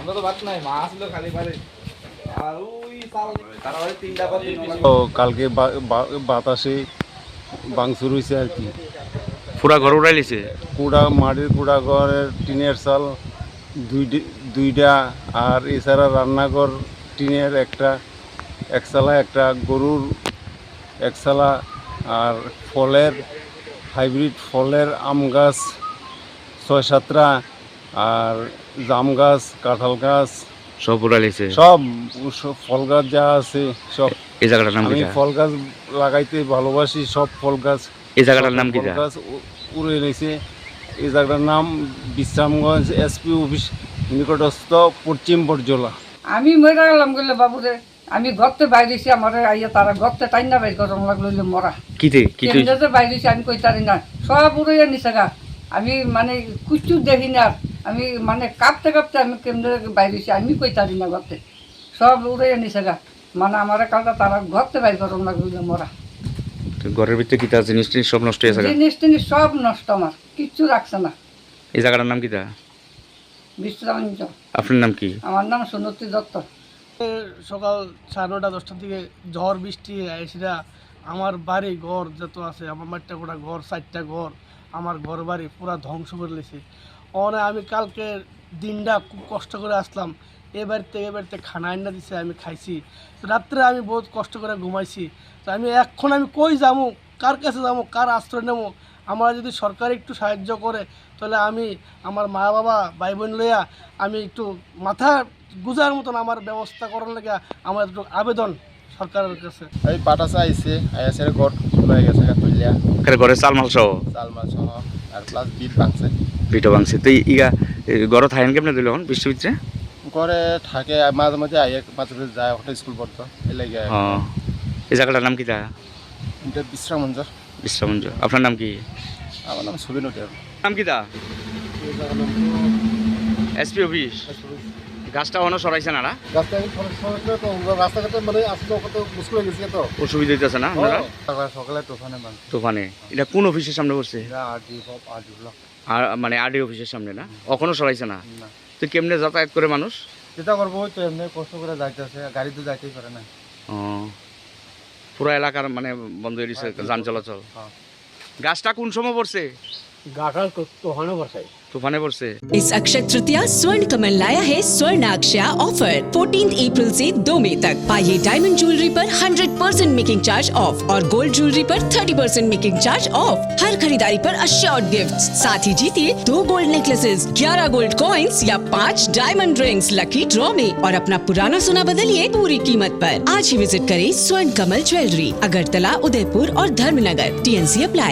আমরা তো ভাত নাই, মা আসলো খালি পারে। আর ওই চাল তারা ওই 3টা পর 3 ও কালকে বাতাসে ভাঙচুর হয়েছে আর কি। পুরা ঘর উড়াই লিছে। মাটির কুড়া ঘরের টিনের চাল দুইটা, আর এছাড়া রান্নাঘর টিনের একচালা, একটা গরুর একচালা, আর হাইব্রিড ফলের আম গাছ 6-7টা, আর জাম গাছ, কাঁঠাল গাছ সব উড়াই লিছে। সব ফল গাছ যা আছে সব। এই জায়গাটার নাম আমি কি? ফল গাছ লাগাইতে ভালোবাসি, সব ফল গাছ। এই জায়গাটার নাম কি? ফল গাছ উড়ে নিয়েছে। এই জায়গাটার নাম বিশ্রামগঞ্জ এসপি অফিস নিকটস্থ পশ্চিম বরজলা। আমি মরে গেলাম গেলে বাবুরে, আমি ঘরতে বাইরেছি, আমার আইয়া তারা ঘরতে টাইনা বাইর করন লাগলো মরা। কিতে কেমনে বাইরেছি আমি কই তারি না, সব উড়াইয়া নিছে গা। আমি মানে কুচু দেখি না, আমি মানে কাঁপতে কাঁপতে আমি কেমনে বাইরেছি আমি কই তারি না, ঘরতে সব উড়াইয়া নিছে গা। মানে আমার কালটা তারা ঘরতে বাইর করন লাগলো মরা। ঘরের ভিতরে কিতা জিনিস টিনিস সব নষ্ট হয়ে গেছে। জিনিস টিনিস সব নষ্ট, আমার কিচ্ছু রাখছে না। এই জায়গাটার নাম কিতা? বিশ্রামঞ্চ। আপনার নাম কি? আমার নাম সুনতি দত্ত। সকাল 9:30-10টার দিকে ঝড় বৃষ্টি এসেরা আমার বাড়ি ঘর যত আছে, আমার মাঠটা গোটা ঘর, 4টা ঘর, আমার ঘর বাড়ি পুরা ধ্বংস করে লেছে। আমি কালকে দিনটা খুব কষ্ট করে আসলাম, এ বাড়িতে খানা আইনা দিছে, আমি খাইছি। রাত্রে আমি বহুত কষ্ট করে ঘুমাইছি। তো আমি কই যাবো, কার কাছে যাবো, কার আশ্রয় নেবো? আমরা যদি সরকার একটু সাহায্য করে তাহলে আমি আমার মা বাবা ভাই বোন লইয়া আমি একটু মাথা গুজার মতন আমার ব্যবস্থা করার লাগে আমার একটু আবেদন সরকারের কাছে। এই বাতাসে আইসে ঘর হয়ে গেছে তুলিয়া, ঘরে চালমাল সহ চালমাল সহ, আর প্লাস বিট ভাঙছে। তো ইগা ঘর থাকেন কেমনে দিল এখন বৃষ্টির ভিতরে? ঘরে থাকে, মাঝে মাঝে মাঝে মাঝে যায়, ওখানে স্কুল পড়তো এই লাগে। এই জায়গাটার নাম কিতা? এটা বিশ্রামঞ্জ। বিশ্রামঞ্জ। আপনার নাম কি? আমার নাম সুবিন হোটেল। নাম কিতা? SP office. গাছটা এখনো সরাইছে না? রাস্তাঘাটে মানে আসতে মুশকিল হয়ে গেছে তো, অসুবিধা হইতেছে না আপনারা? সকালে তুফানে এটা কোন অফিসের সামনে পড়ছে? আর মানে আরডি অফিসের সামনে না? এখনো সরাইছে না? তো কেমনে যাতায়াত করে মানুষ? যেটা করবো তো এমনি কষ্ট করে যাইতেছে, গাড়ি তো যাইতেই পারে না। পুরো এলাকার মানে বন্ধ হয়ে গেছে যান চলাচল। গাছটা কোন সময় পড়ছে? तूफाने पड़से। इस अक्षय तृतीया स्वर्ण कमल लाया है स्वर्ण अक्षया ऑफर 14 अप्रैल से 2 मई तक। पाइए डायमंड ज्वेलरी पर 100% मेकिंग चार्ज ऑफ और गोल्ड ज्वेलरी पर 30% मेकिंग चार्ज ऑफ। हर खरीदारी पर अश्योर्ड गिफ्ट्स, साथ ही जीतिए 2 गोल्ड नेकलेसेस, 11 गोल्ड कॉइन्स या 5 डायमंड रिंग्स लकी ड्रॉ में, और अपना पुराना सोना बदलिए पूरी कीमत पर। आज ही विजिट करें स्वर्ण कमल ज्वेलरी, अगरतला, उदयपुर और धर्मनगर। TNC apply.